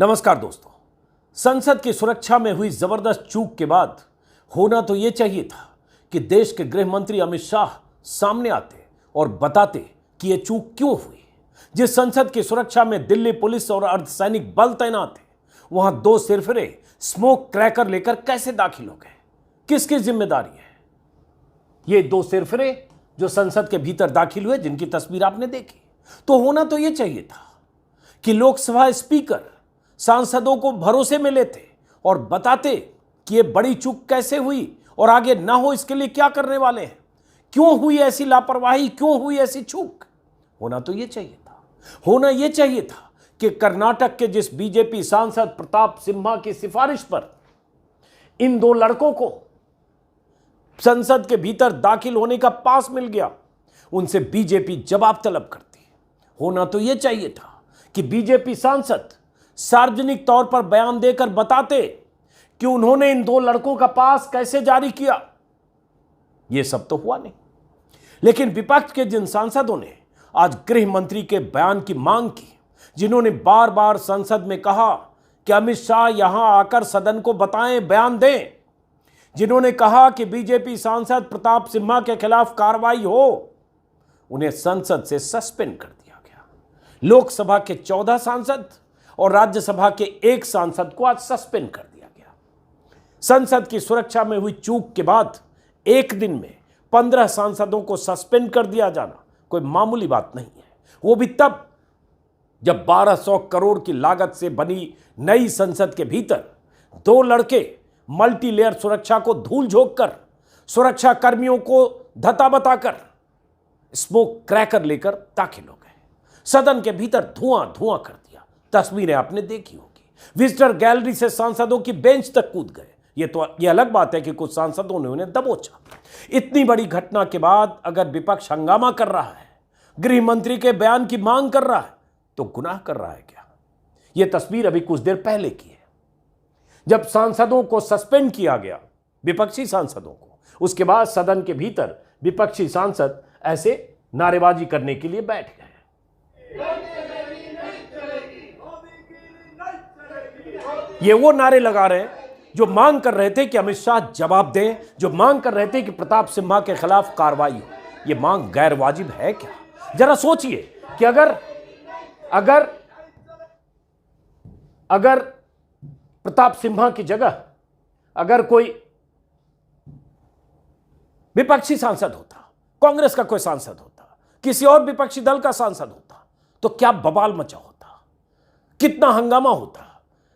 नमस्कार दोस्तों। संसद की सुरक्षा में हुई जबरदस्त चूक के बाद होना तो यह चाहिए था कि देश के गृह मंत्री अमित शाह सामने आते और बताते कि यह चूक क्यों हुई। जिस संसद की सुरक्षा में दिल्ली पुलिस और अर्धसैनिक बल तैनात थे, वहां दो सिरफिरे स्मोक क्रैकर लेकर कैसे दाखिल हो गए, किसकी जिम्मेदारी है? ये दो सिरफिरे जो संसद के भीतर दाखिल हुए, जिनकी तस्वीर आपने देखी, तो होना तो यह चाहिए था कि लोकसभा स्पीकर सांसदों को भरोसे में लेते और बताते कि यह बड़ी चूक कैसे हुई और आगे ना हो इसके लिए क्या करने वाले हैं, क्यों हुई ऐसी लापरवाही, क्यों हुई ऐसी चूक। होना तो यह चाहिए था। होना यह चाहिए था कि कर्नाटक के जिस बीजेपी सांसद प्रताप सिम्हा की सिफारिश पर इन दो लड़कों को संसद के भीतर दाखिल होने का पास मिल गया, उनसे बीजेपी जवाब तलब करती। होना तो यह चाहिए था कि बीजेपी सांसद सार्वजनिक तौर पर बयान देकर बताते कि उन्होंने इन दो लड़कों का पास कैसे जारी किया। यह सब तो हुआ नहीं। लेकिन विपक्ष के जिन सांसदों ने आज गृह मंत्री के बयान की मांग की, जिन्होंने बार बार संसद में कहा कि अमित शाह यहां आकर सदन को बताएं, बयान दें, जिन्होंने कहा कि बीजेपी सांसद प्रताप सिम्हा के खिलाफ कार्रवाई हो, उन्हें संसद से सस्पेंड कर दिया गया। लोकसभा के 14 सांसद और राज्यसभा के 1 सांसद को आज सस्पेंड कर दिया गया। संसद की सुरक्षा में हुई चूक के बाद एक दिन में 15 सांसदों को सस्पेंड कर दिया जाना कोई मामूली बात नहीं है। वो भी तब जब 1200 करोड़ की लागत से बनी नई संसद के भीतर दो लड़के मल्टी लेयर सुरक्षा को धूल झोंक कर, सुरक्षा कर्मियों को धता बताकर स्मोक क्रैकर लेकर दाखिल हो गए। सदन के भीतर धुआं धुआं कर दिया। तस्वीरें आपने देखी होगी। विजिटर गैलरी से सांसदों की बेंच तक कूद गए। ये अलग बात है कि कुछ सांसदों ने उन्हें दबोचा। इतनी बड़ी घटना के बाद अगर विपक्ष हंगामा कर रहा है, गृह मंत्री के बयान की मांग कर रहा है, तो गुनाह कर रहा है क्या? यह तस्वीर अभी कुछ देर पहले की है, जब सांसदों को सस्पेंड किया गया, विपक्षी सांसदों को। उसके बाद सदन के भीतर विपक्षी सांसद ऐसे नारेबाजी करने के लिए बैठ गए। ये वो नारे लगा रहे हैं जो मांग कर रहे थे कि अमित शाह जवाब दें, जो मांग कर रहे थे कि प्रताप सिम्हा के खिलाफ कार्रवाई हो। ये मांग गैर वाजिब है क्या? जरा सोचिए कि अगर प्रताप सिम्हा की जगह अगर कोई विपक्षी सांसद होता, कांग्रेस का कोई सांसद होता, किसी और विपक्षी दल का सांसद होता, तो क्या बवाल मचा होता, कितना हंगामा होता,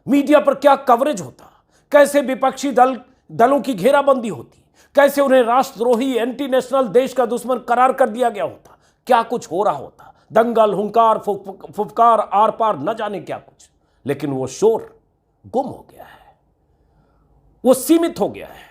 मीडिया पर क्या कवरेज होता, कैसे विपक्षी दलों की घेराबंदी होती, कैसे उन्हें राष्ट्रद्रोही, एंटी नेशनल, देश का दुश्मन करार कर दिया गया होता, क्या कुछ हो रहा होता, दंगल, हुंकार, फुफकार, आर पार, न जाने क्या कुछ। लेकिन वो शोर गुम हो गया है, वो सीमित हो गया है।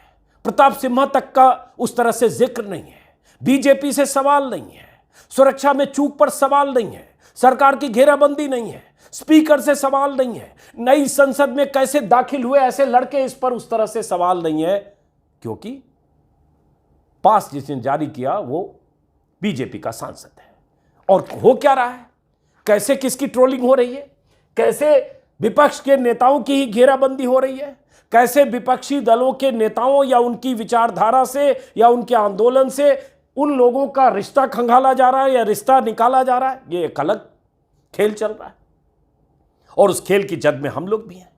प्रताप सिम्हा तक का उस तरह से जिक्र नहीं है, बीजेपी से सवाल नहीं है, सुरक्षा में चूक पर सवाल नहीं है, सरकार की घेराबंदी नहीं है, स्पीकर से सवाल नहीं है, नई संसद में कैसे दाखिल हुए ऐसे लड़के, इस पर उस तरह से सवाल नहीं है, क्योंकि पास जिसने जारी किया वो बीजेपी का सांसद है। और हो क्या रहा है, कैसे किसकी ट्रोलिंग हो रही है, कैसे विपक्ष के नेताओं की ही घेराबंदी हो रही है, कैसे विपक्षी दलों के नेताओं या उनकी विचारधारा से या उनके आंदोलन से उन लोगों का रिश्ता खंगाला जा रहा है या रिश्ता निकाला जा रहा है। ये एक अलग खेल चल रहा है और उस खेल की जद में हम लोग भी हैं।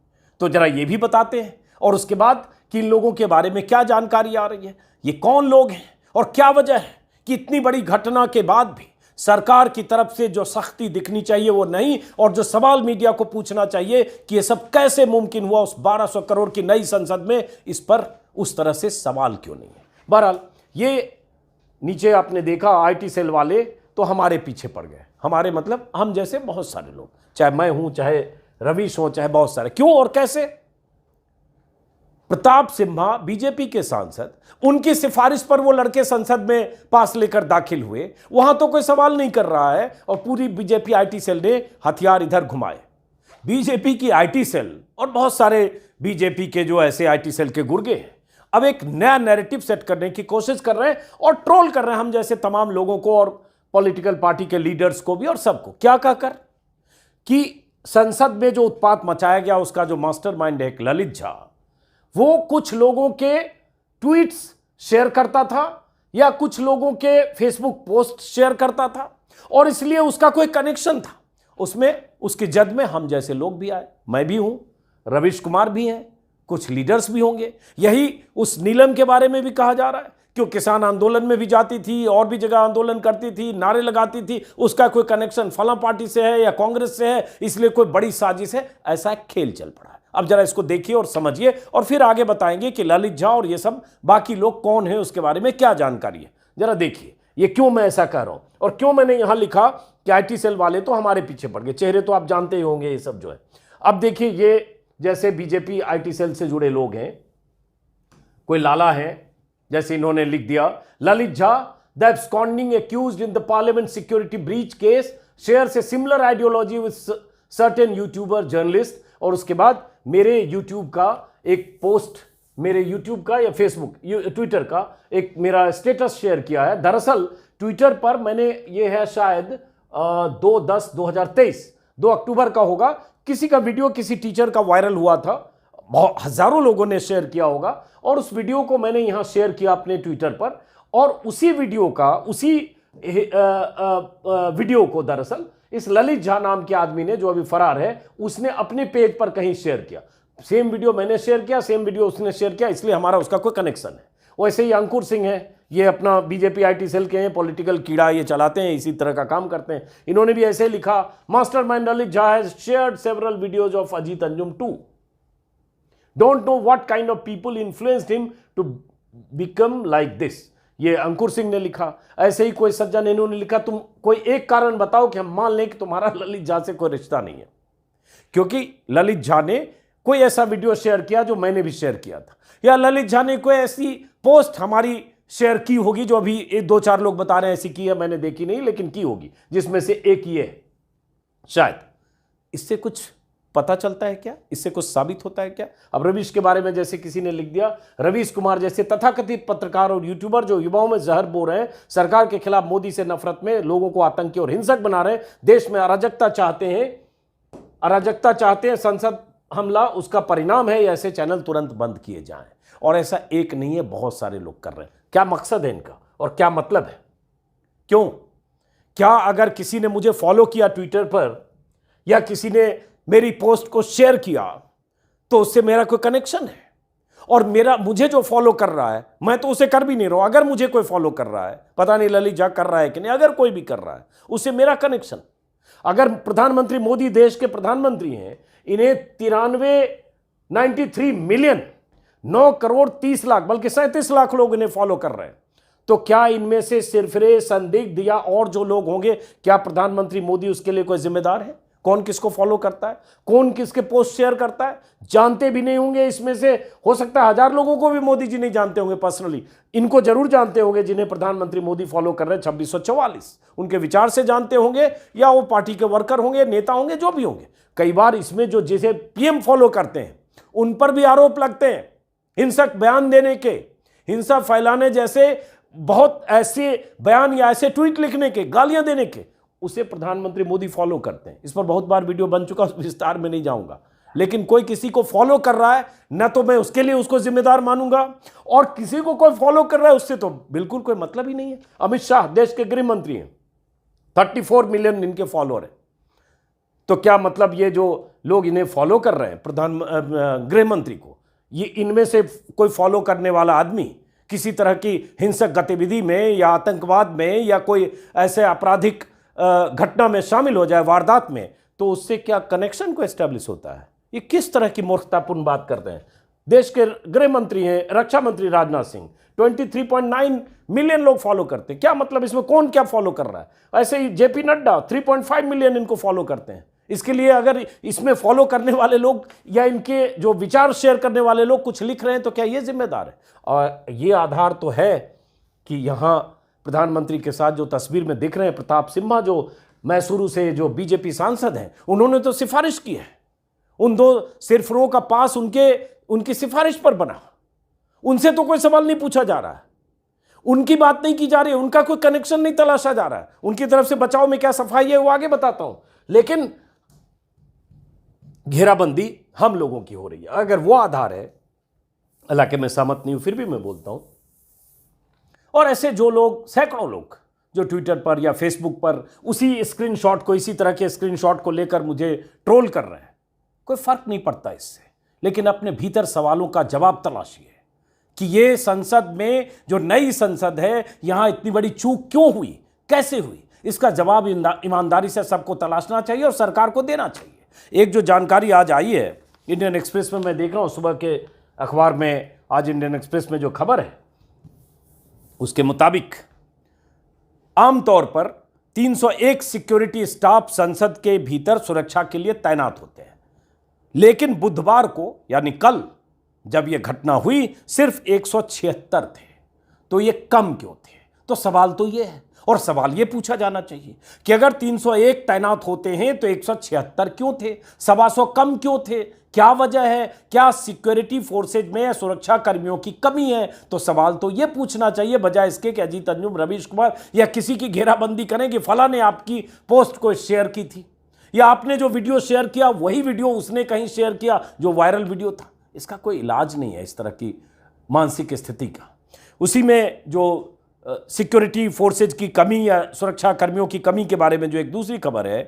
तो जरा ये भी बताते हैं, और उसके बाद कि इन लोगों के बारे में क्या जानकारी आ रही है, ये कौन लोग हैं और क्या वजह है कि इतनी बड़ी घटना के बाद भी सरकार की तरफ से जो सख्ती दिखनी चाहिए वो नहीं, और जो सवाल मीडिया को पूछना चाहिए कि ये सब कैसे मुमकिन हुआ उस 1200 करोड़ की नई संसद में, इस पर उस तरह से सवाल क्यों नहीं है। बहरहाल ये नीचे आपने देखा आईटी सेल वाले तो हमारे पीछे पड़ गए, हमारे मतलब हम जैसे बहुत सारे लोग, चाहे मैं हूं, चाहे रवीश हो, चाहे बहुत सारे। क्यों और कैसे? प्रताप सिम्हा बीजेपी के सांसद, उनकी सिफारिश पर वो लड़के संसद में पास लेकर दाखिल हुए, वहां तो कोई सवाल नहीं कर रहा है, और पूरी बीजेपी आईटी सेल ने हथियार इधर घुमाए। बीजेपी की आईटी सेल और बहुत सारे बीजेपी के जो ऐसे आईटी सेल के गुर्गे हैं, अब एक नया नैरेटिव सेट करने की कोशिश कर रहे हैं और ट्रोल कर रहे हैं हम जैसे तमाम लोगों को और पॉलिटिकल पार्टी के लीडर्स को भी और सबको, क्या कहकर कि संसद में जो उत्पात मचाया गया उसका जो मास्टरमाइंड है एक ललित झा, वो कुछ लोगों के ट्वीट्स शेयर करता था या कुछ लोगों के फेसबुक पोस्ट शेयर करता था, और इसलिए उसका कोई कनेक्शन था उसमें। उसकी जद में हम जैसे लोग भी आए, मैं भी हूं, रवीश कुमार भी हैं, कुछ लीडर्स भी होंगे। यही उस नीलम के बारे में भी कहा जा रहा है कि वो किसान आंदोलन में भी जाती थी और भी जगह आंदोलन करती थी, नारे लगाती थी, उसका कोई कनेक्शन फलां पार्टी से है या कांग्रेस से है, इसलिए कोई बड़ी साजिश है। ऐसा खेल चल पड़ा है। अब जरा इसको देखिए और समझिए, और फिर आगे बताएंगे कि ललित झा और ये सब बाकी लोग कौन है, उसके बारे में क्या जानकारी है। जरा देखिए ये क्यों मैं ऐसा कह रहा हूं और क्यों मैंने यहां लिखा कि आईटी सेल वाले तो हमारे पीछे पड़ गए। चेहरे तो आप जानते ही होंगे ये सब जो है। अब देखिए, ये जैसे बीजेपी आईटी सेल से जुड़े लोग हैं, कोई लाला है, जैसे इन्होंने लिख दिया, Lalit Jha the absconding accused in the parliament security breach case shares a similar ideology with certain YouTuber journalist. और उसके बाद मेरे यूट्यूब का एक पोस्ट, मेरे यूट्यूब का या फेसबुक ट्विटर का एक मेरा स्टेटस शेयर किया है। दरअसल ट्विटर पर मैंने, ये है शायद 2/10/2023, 2 अक्टूबर का होगा, किसी का वीडियो किसी टीचर का वायरल हुआ था, बहुत हजारों लोगों ने शेयर किया होगा, और उस वीडियो को मैंने यहां शेयर किया अपने ट्विटर पर। और उसी वीडियो का, उसी वीडियो को दरअसल इस ललित झा नाम के आदमी ने, जो अभी फरार है, उसने अपने पेज पर कहीं शेयर किया। सेम वीडियो मैंने शेयर किया, सेम वीडियो उसने शेयर किया, इसलिए हमारा उसका कोई कनेक्शन है। वैसे ही अंकुर सिंह है, ये अपना बीजेपी आईटी सेल के हैं, पॉलिटिकल कीड़ा ये चलाते हैं, इसी तरह का काम करते हैं। इन्होंने भी ऐसे लिखा, mastermind Lalit Jha has shared several videos of Ajit Anjum too, don't know what kind of people influenced him to become like this. ये अंकुर सिंह ने लिखा। ऐसे ही कोई सज्जन, इन्होंने लिखा, तुम कोई एक कारण बताओ कि हम मान लें कि तुम्हारा ललित झा से कोई रिश्ता नहीं है, क्योंकि ललित झा ने कोई ऐसा वीडियो शेयर किया जो मैंने भी शेयर किया था, या ललित झा ने कोई ऐसी पोस्ट हमारी शेयर की होगी जो अभी 1-2-4 लोग बता रहे हैं ऐसी की है, मैंने देखी नहीं लेकिन की होगी, जिसमें से एक ये है शायद। इससे कुछ पता चलता है क्या? इससे कुछ साबित होता है क्या? अब रवीश के बारे में जैसे किसी ने लिख दिया, रवीश कुमार जैसे तथाकथित पत्रकार और यूट्यूबर जो युवाओं में जहर बो रहे हैं, सरकार के खिलाफ मोदी से नफरत में लोगों को आतंकी और हिंसक बना रहे हैं, देश में अराजकता चाहते हैं, संसद हमला उसका परिणाम है, ऐसे चैनल तुरंत बंद किए जाएं। और ऐसा एक नहीं है, बहुत सारे लोग कर रहे हैं। क्या मकसद है इनका और क्या मतलब है? क्यों? क्या अगर किसी ने मुझे फॉलो किया ट्विटर पर या किसी ने मेरी पोस्ट को शेयर किया तो उससे मेरा कोई कनेक्शन है? और मुझे जो फॉलो कर रहा है, मैं तो उसे कर भी नहीं रहा हूं, अगर मुझे कोई फॉलो कर रहा है, पता नहीं ललित झा कर रहा है कि नहीं, अगर कोई भी कर रहा है उससे मेरा कनेक्शन। अगर प्रधानमंत्री मोदी देश के प्रधानमंत्री हैं, इन्हें 93 मिलियन 9 करोड़ 30 लाख बल्कि 37 लाख लोग इन्हें फॉलो कर रहे हैं, तो क्या इनमें से सिरफिरे, संदिग्ध या और जो लोग होंगे, क्या प्रधानमंत्री मोदी उसके लिए कोई जिम्मेदार है? कौन किसको फॉलो करता है, कौन किसके पोस्ट शेयर करता है, जानते भी नहीं होंगे। इसमें से हो सकता है 1000 लोगों को भी मोदी जी नहीं जानते होंगे पर्सनली, इनको जरूर जानते होंगे जिन्हें प्रधानमंत्री मोदी फॉलो कर रहे हैं 2644, उनके विचार से जानते होंगे, या वो पार्टी के वर्कर होंगे, नेता होंगे, जो भी होंगे। कई बार इसमें जो जिसे पीएम फॉलो करते हैं उन पर भी आरोप लगते हैं हिंसक बयान देने के, हिंसा फैलाने जैसे बहुत ऐसे बयान या ऐसे ट्वीट लिखने के, गालियां देने के, उसे प्रधानमंत्री मोदी फॉलो करते हैं। इस पर बहुत बार वीडियो बन चुका, उस विस्तार में नहीं जाऊंगा। लेकिन कोई किसी को फॉलो कर रहा है ना, तो मैं उसके लिए उसको जिम्मेदार मानूंगा, और किसी को कोई फॉलो कर रहा है उससे तो बिल्कुल कोई मतलब ही नहीं है। अमित शाह देश के गृह मंत्री हैं, 34 मिलियन इनके फॉलोअर हैं, तो क्या मतलब ये जो लोग इन्हें फॉलो कर रहे हैं गृह मंत्री को, ये इनमें से कोई फॉलो करने वाला आदमी किसी तरह की हिंसक गतिविधि में या आतंकवाद में या कोई ऐसे आपराधिक घटना में शामिल हो जाए, वारदात में, तो उससे क्या कनेक्शन को एस्टेब्लिश होता है? ये किस तरह की मूर्खतापूर्ण बात करते हैं। देश के गृह मंत्री हैं, रक्षा मंत्री राजनाथ सिंह, 23.9 मिलियन लोग फॉलो करते हैं। क्या मतलब इसमें कौन क्या फॉलो कर रहा है? ऐसे ही जेपी नड्डा 3.5 मिलियन इनको फॉलो करते हैं। इसके लिए अगर इसमें फॉलो करने वाले लोग या इनके जो विचार शेयर करने वाले लोग कुछ लिख रहे हैं तो क्या ये जिम्मेदार है? और ये आधार तो है कि यहां प्रधानमंत्री के साथ जो तस्वीर में दिख रहे हैं प्रताप सिम्हा, जो मैसूरू से जो बीजेपी सांसद हैं, उन्होंने तो सिफारिश की है। उन 2 सिरफिरों का पास उनकी सिफारिश पर बना, उनसे तो कोई सवाल नहीं पूछा जा रहा है, उनकी बात नहीं की जा रही है, उनका कोई कनेक्शन नहीं तलाशा जा रहा है। उनकी तरफ से बचाव में क्या सफाई है वो आगे बताता हूं, लेकिन घेराबंदी हम लोगों की हो रही है। अगर वो आधार है, हालांकि मैं सहमत नहीं हूं, फिर भी मैं बोलता हूं। और ऐसे जो लोग, सैकड़ों लोग जो ट्विटर पर या फेसबुक पर उसी स्क्रीनशॉट को, इसी तरह के स्क्रीनशॉट को लेकर मुझे ट्रोल कर रहे हैं, कोई फर्क नहीं पड़ता इससे। लेकिन अपने भीतर सवालों का जवाब तलाशिए कि ये संसद में, जो नई संसद है, यहां इतनी बड़ी चूक क्यों हुई, कैसे हुई, इसका जवाब ईमानदारी से सबको तलाशना चाहिए और सरकार को देना चाहिए। एक जो जानकारी आज आई है इंडियन एक्सप्रेस में, मैं देख रहा हूं सुबह के अखबार में, आज इंडियन एक्सप्रेस में जो खबर है उसके मुताबिक आमतौर पर 301 सिक्योरिटी स्टाफ संसद के भीतर सुरक्षा के लिए तैनात होते हैं, लेकिन बुधवार को यानी कल जब यह घटना हुई सिर्फ 176 थे। तो ये कम क्यों थे? तो सवाल तो ये है, और सवाल ये पूछा जाना चाहिए कि अगर 301 तैनात होते हैं तो 176 क्यों थे, 125 कम क्यों थे, क्या वजह है? क्या सिक्योरिटी फोर्सेज में सुरक्षा कर्मियों की कमी है? तो सवाल तो यह पूछना चाहिए, बजाय इसके कि अजीत अंजुम, रवीश कुमार या किसी की घेराबंदी करें कि फला ने आपकी पोस्ट को शेयर की थी, या आपने जो वीडियो शेयर किया वही वीडियो उसने कहीं शेयर किया जो वायरल वीडियो था। इसका कोई इलाज नहीं है इस तरह की मानसिक स्थिति का। उसी में जो सिक्योरिटी फोर्सेज की कमी या सुरक्षा कर्मियों की कमी के बारे में जो एक दूसरी खबर है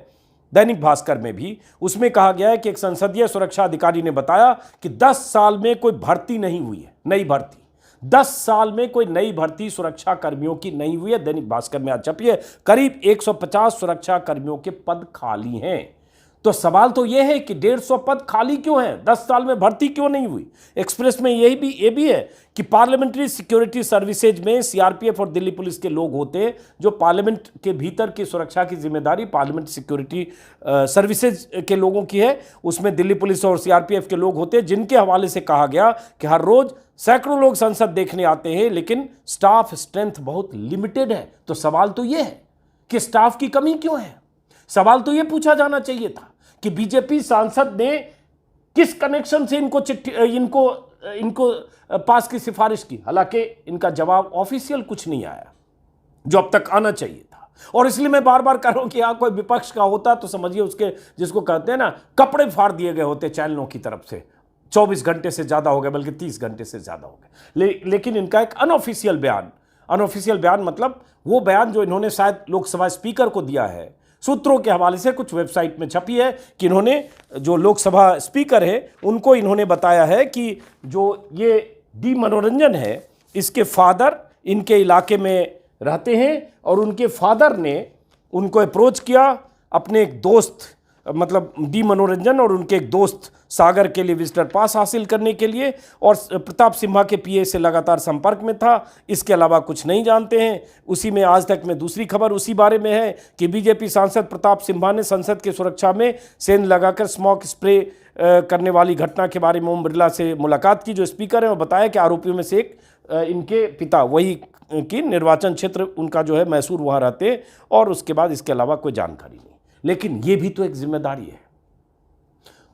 दैनिक भास्कर में भी, उसमें कहा गया है कि एक संसदीय सुरक्षा अधिकारी ने बताया कि 10 साल में कोई भर्ती नहीं हुई है, नई भर्ती 10 साल में कोई नई भर्ती सुरक्षा कर्मियों की नहीं हुई है। दैनिक भास्कर में आज छपी है, करीब 150 सुरक्षा कर्मियों के पद खाली हैं। तो सवाल तो यह है कि 150 पद खाली क्यों हैं, 10 साल में भर्ती क्यों नहीं हुई? एक्सप्रेस में ये भी है कि पार्लियामेंट्री सिक्योरिटी सर्विसेज में सीआरपीएफ और दिल्ली पुलिस के लोग होते, जो पार्लियामेंट के भीतर की सुरक्षा की जिम्मेदारी पार्लियामेंट सिक्योरिटी सर्विसेज के लोगों की है। उसमें दिल्ली पुलिस और सीआरपीएफ के लोग होते, जिनके हवाले से कहा गया कि हर रोज सैकड़ों लोग संसद देखने आते हैं, लेकिन स्टाफ स्ट्रेंथ बहुत लिमिटेड है। तो सवाल तो यह है कि स्टाफ की कमी क्यों है? सवाल तो यह पूछा जाना चाहिए था कि बीजेपी सांसद ने किस कनेक्शन से इनको पास की सिफारिश की। हालांकि इनका जवाब ऑफिशियल कुछ नहीं आया जो अब तक आना चाहिए था। और इसलिए मैं बार बार कह रहा हूं कि यहां कोई विपक्ष का होता तो समझिए उसके, जिसको कहते हैं ना, कपड़े फाड़ दिए गए होते चैनलों की तरफ से। 24 घंटे से ज्यादा हो गए, बल्कि 30 घंटे से ज्यादा हो गए। लेकिन इनका एक अनऑफिशियल बयान मतलब वो बयान जो इन्होंने शायद लोकसभा स्पीकर को दिया है, सूत्रों के हवाले से कुछ वेबसाइट में छपी है कि इन्होंने, जो लोकसभा स्पीकर है उनको इन्होंने बताया है कि जो ये डी मनोरंजन है, इसके फादर इनके इलाके में रहते हैं और उनके फादर ने उनको अप्रोच किया अपने एक दोस्त, मतलब डी मनोरंजन और उनके एक दोस्त सागर के लिए विजिटर पास हासिल करने के लिए, और प्रताप सिम्हा के पीए से लगातार संपर्क में था। इसके अलावा कुछ नहीं जानते हैं। उसी में आज तक में दूसरी खबर उसी बारे में है कि बीजेपी सांसद प्रताप सिम्हा ने संसद की सुरक्षा में सेंध लगाकर स्मोक स्प्रे करने वाली घटना के बारे में ओम बिरला से मुलाकात की, जो स्पीकर है, और बताया कि आरोपियों में से एक इनके पिता, वही कि निर्वाचन क्षेत्र उनका जो है मैसूर, वहाँ रहते, और उसके बाद इसके अलावा कोई जानकारी नहीं। लेकिन ये भी तो एक जिम्मेदारी है।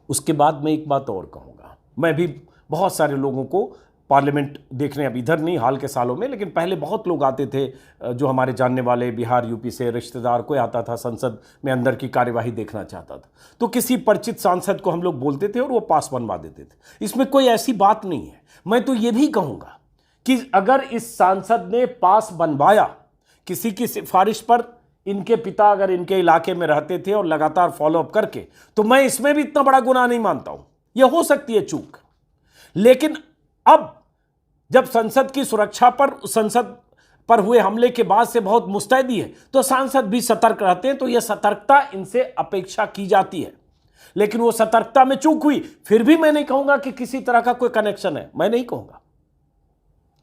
उसके बाद मैं एक बात और कहूँगा, मैं भी बहुत सारे लोगों को पार्लियामेंट देखने, अब इधर नहीं हाल के सालों में, लेकिन पहले बहुत लोग आते थे जो हमारे जानने वाले, बिहार यूपी से रिश्तेदार, कोई आता था संसद में अंदर की कार्यवाही देखना चाहता था, तो किसी परिचित सांसद को हम लोग बोलते थे और वो पास बनवा देते थे। इसमें कोई ऐसी बात नहीं है। मैं तो ये भी कहूँगा कि अगर इस सांसद ने पास बनवाया किसी की सिफारिश पर, इनके पिता अगर इनके इलाके में रहते थे और लगातार फॉलोअप करके, तो मैं इसमें भी इतना बड़ा गुनाह नहीं मानता हूं। यह हो सकती है चूक। लेकिन अब जब संसद की सुरक्षा पर, संसद पर हुए हमले के बाद से बहुत मुस्तैदी है, तो सांसद भी सतर्क रहते हैं। तो यह सतर्कता इनसे अपेक्षा की जाती है। लेकिन वो सतर्कता में चूक हुई, फिर भी मैं नहीं कहूंगा कि किसी तरह का कोई कनेक्शन है, मैं नहीं कहूंगा।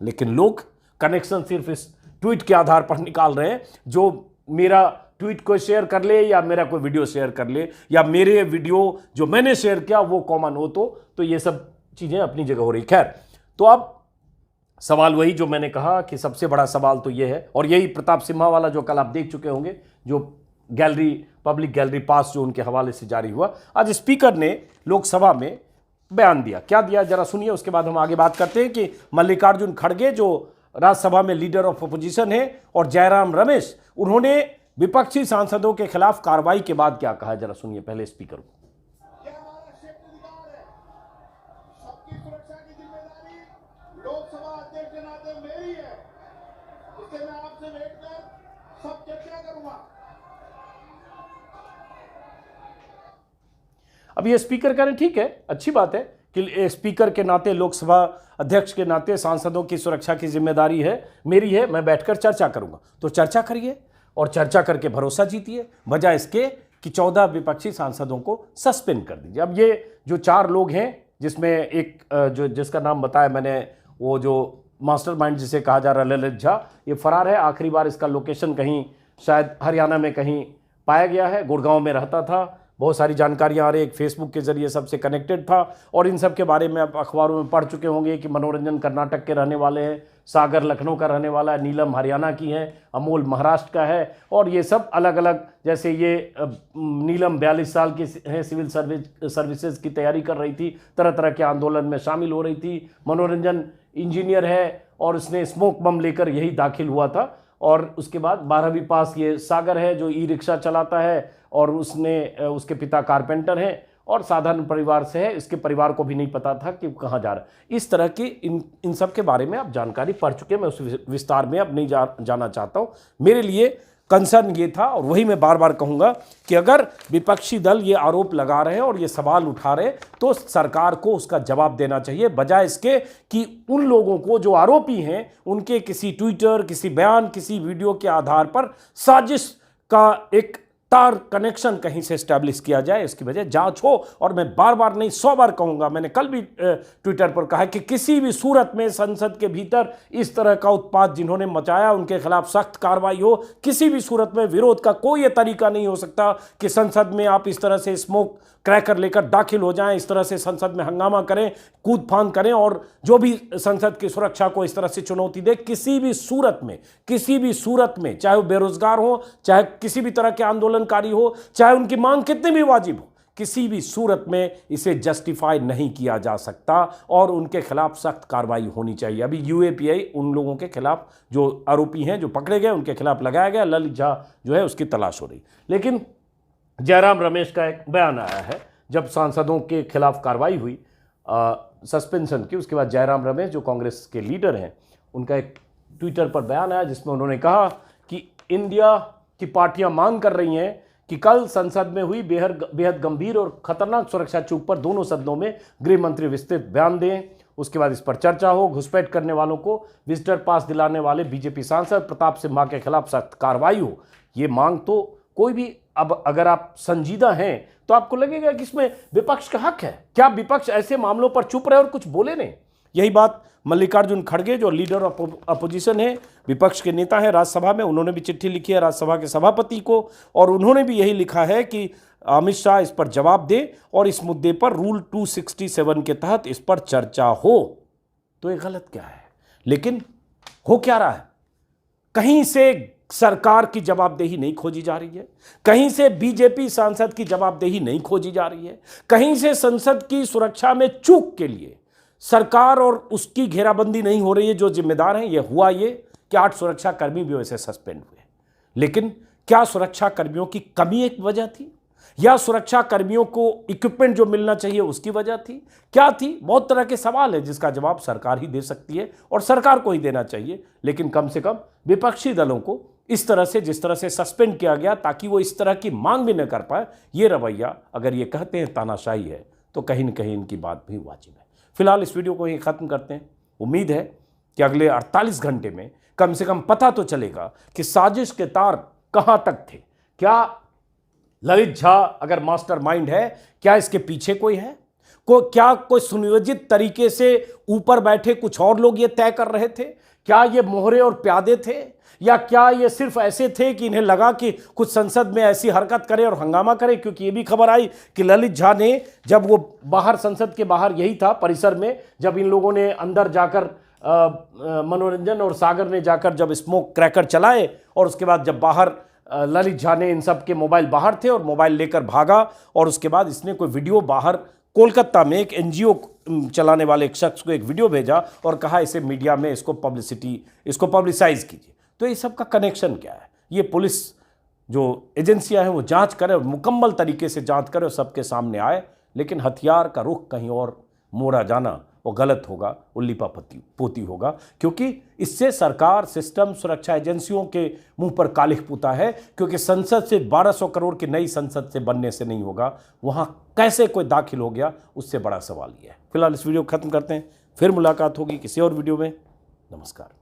लेकिन लोग कनेक्शन सिर्फ इस ट्वीट के आधार पर निकाल रहे हैं, जो मेरा ट्वीट को शेयर कर ले या मेरा कोई वीडियो शेयर कर ले या मेरे वीडियो जो मैंने शेयर किया वो कॉमन हो, तो ये सब चीजें अपनी जगह हो रही। खैर, तो अब सवाल वही जो मैंने कहा कि सबसे बड़ा सवाल तो ये है, और यही प्रताप सिम्हा वाला जो कल आप देख चुके होंगे, जो गैलरी, पब्लिक गैलरी पास जो उनके हवाले से जारी हुआ। आज स्पीकर ने लोकसभा में बयान दिया। क्या दिया जरा सुनिए, उसके बाद हम आगे बात करते हैं कि मल्लिकार्जुन खड़गे जो राज्यसभा में लीडर ऑफ अपोजिशन है, और जयराम रमेश, उन्होंने विपक्षी सांसदों के खिलाफ कार्रवाई के बाद क्या कहा, जरा सुनिए पहले स्पीकर को। के नाते मेरी है, इससे मैं आपसे बैठ कर सब चर्चा करूंगा। अब ये स्पीकर कह रहे हैं, ठीक है, अच्छी बात है कि स्पीकर के नाते, लोकसभा अध्यक्ष के नाते सांसदों की सुरक्षा की जिम्मेदारी है, मेरी है, मैं बैठकर चर्चा करूंगा। तो चर्चा करिए और चर्चा करके भरोसा जीतिए, बजाय इसके कि 14 विपक्षी सांसदों को सस्पेंड कर दीजिए। अब ये जो 4 लोग हैं, जिसमें एक जो जिसका नाम बताया मैंने, वो जो मास्टरमाइंड जिसे कहा जा रहा है ललित झा, ये फरार है। आखिरी बार इसका लोकेशन कहीं शायद हरियाणा में कहीं पाया गया है, गुड़गांव में रहता था। बहुत सारी जानकारियां आ रही है, एक फेसबुक के जरिए सबसे कनेक्टेड था। और इन सब के बारे में आप अखबारों में पढ़ चुके होंगे कि मनोरंजन कर्नाटक के रहने वाले हैं, सागर लखनऊ का रहने वाला है, नीलम हरियाणा की है, अमोल महाराष्ट्र का है। और ये सब अलग अलग, जैसे ये नीलम 42 साल की है, सिविल सर्विसेज की तैयारी कर रही थी, तरह तरह के आंदोलन में शामिल हो रही थी। मनोरंजन इंजीनियर है और उसने स्मोक बम लेकर यही दाखिल हुआ था। और उसके बाद 12वीं पास ये सागर है जो ई रिक्शा चलाता है, और उसके पिता कारपेंटर हैं और साधारण परिवार से है। इसके परिवार को भी नहीं पता था कि कहाँ जा रहा है। इस तरह की इन सब के बारे में आप जानकारी पढ़ चुके हैं, मैं उस विस्तार में अब नहीं जाना चाहता हूँ। मेरे लिए कंसर्न ये था, और वही मैं बार बार कहूँगा कि अगर विपक्षी दल ये आरोप लगा रहे हैं और ये सवाल उठा रहे, तो सरकार को उसका जवाब देना चाहिए, बजाय इसके कि उन लोगों को जो आरोपी हैं उनके किसी ट्विटर, किसी बयान, किसी वीडियो के आधार पर साजिश का एक तार कनेक्शन कहीं से एस्टैब्लिश किया जाए। इसकी वजह जांच हो। और मैं बार बार नहीं 100 बार कहूंगा, मैंने कल भी ट्विटर पर कहा कि किसी भी सूरत में संसद के भीतर इस तरह का उत्पात जिन्होंने मचाया उनके खिलाफ सख्त कार्रवाई हो। किसी भी सूरत में विरोध का कोई ये तरीका नहीं हो सकता कि संसद में आप इस तरह से स्मोक क्रैकर लेकर दाखिल हो जाएं, इस तरह से संसद में हंगामा करें, कूद फांद करें और जो भी संसद की सुरक्षा को इस तरह से चुनौती दे। किसी भी सूरत में, चाहे वो बेरोजगार हो, चाहे किसी भी तरह के आंदोलनकारी हो, चाहे उनकी मांग कितनी भी वाजिब हो, किसी भी सूरत में इसे जस्टिफाई नहीं किया जा सकता और उनके खिलाफ सख्त कार्रवाई होनी चाहिए। अभी यूएपीए उन लोगों के खिलाफ जो आरोपी हैं, जो पकड़े गए, उनके खिलाफ लगाया गया। ललित झा जो है उसकी तलाश हो रही। लेकिन जयराम रमेश का एक बयान आया है, जब सांसदों के खिलाफ कार्रवाई हुई सस्पेंशन की, उसके बाद जयराम रमेश जो कांग्रेस के लीडर हैं, उनका एक ट्विटर पर बयान आया जिसमें उन्होंने कहा कि इंडिया की पार्टियां मांग कर रही हैं कि कल संसद में हुई बेहद गंभीर और खतरनाक सुरक्षा चूक पर दोनों सदनों में गृह मंत्री विस्तृत बयान दें। उसके बाद इस पर चर्चा हो, घुसपैठ करने वालों को विजिटर पास दिलाने वाले बीजेपी सांसद प्रताप सिम्हा के खिलाफ सख्त कार्रवाई हो। ये मांग तो कोई भी, अब अगर आप संजीदा हैं तो आपको लगेगा कि इसमें विपक्ष का हक है। क्या विपक्ष ऐसे मामलों पर चुप रहे और कुछ बोले नहीं? यही बात मल्लिकार्जुन खड़गे जो लीडर ऑफ अपोजिशन है, विपक्ष के नेता हैं राज्यसभा में, उन्होंने भी चिट्ठी लिखी है राज्यसभा के सभापति को, और उन्होंने भी यही लिखा है कि अमित शाह इस पर जवाब दें और इस मुद्दे पर रूल 267 के तहत इस पर चर्चा हो। तो ये गलत क्या है? लेकिन हो क्या रहा है? कहीं से सरकार की जवाबदेही नहीं खोजी जा रही है, कहीं से बीजेपी सांसद की जवाबदेही नहीं खोजी जा रही है, कहीं से संसद की सुरक्षा में चूक के लिए सरकार और उसकी घेराबंदी नहीं हो रही है। जो जिम्मेदार हैं, ये हुआ ये कि 8 सुरक्षा कर्मी भी वैसे सस्पेंड हुए। लेकिन क्या सुरक्षा कर्मियों की कमी एक वजह थी, या सुरक्षा कर्मियों को इक्विपमेंट जो मिलना चाहिए उसकी वजह थी? क्या थी? बहुत तरह के सवाल है जिसका जवाब सरकार ही दे सकती है और सरकार को ही देना चाहिए। लेकिन कम से कम विपक्षी दलों को इस तरह से, जिस तरह से सस्पेंड किया गया ताकि वो इस तरह की मांग भी न कर पाए, ये रवैया, अगर ये कहते हैं तानाशाही है, तो कहीं न कहीं इनकी बात भी वाजिब है। फिलहाल इस वीडियो को यहीं ख़त्म करते हैं। उम्मीद है कि अगले 48 घंटे में कम से कम पता तो चलेगा कि साजिश के तार कहाँ तक थे। क्या ललित झा अगर मास्टरमाइंड है, क्या इसके पीछे कोई है? क्या कोई सुनियोजित तरीके से ऊपर बैठे कुछ और लोग ये तय कर रहे थे? क्या ये मोहरे और प्यादे थे, या क्या ये सिर्फ ऐसे थे कि इन्हें लगा कि कुछ संसद में ऐसी हरकत करे और हंगामा करे? क्योंकि ये भी खबर आई कि ललित झा ने, जब वो बाहर, संसद के बाहर यही था परिसर में, जब इन लोगों ने अंदर जाकर मनोरंजन और सागर ने जाकर जब स्मोक क्रैकर चलाए, और उसके बाद जब बाहर ललित झा ने, इन सब के मोबाइल बाहर थे और मोबाइल लेकर भागा, और उसके बाद इसने कोई वीडियो बाहर कोलकाता में एक एनजीओ चलाने वाले एक शख्स को एक वीडियो भेजा और कहा इसे मीडिया में इसको पब्लिसाइज कीजिए। तो ये सब का कनेक्शन क्या है? ये पुलिस जो एजेंसियां हैं वो जांच करें, मुकम्मल तरीके से जांच करें और सबके सामने आए। लेकिन हथियार का रुख कहीं और मोड़ा जाना और गलत होगा, उल्लीपा पोती होगा, क्योंकि इससे सरकार, सिस्टम, सुरक्षा एजेंसियों के मुंह पर कालिख पुता है। क्योंकि संसद से 1200 करोड़ की नई संसद से बनने से नहीं होगा, वहां कैसे कोई दाखिल हो गया, उससे बड़ा सवाल यह है। फिलहाल इस वीडियो को खत्म करते हैं, फिर मुलाकात होगी किसी और वीडियो में। नमस्कार।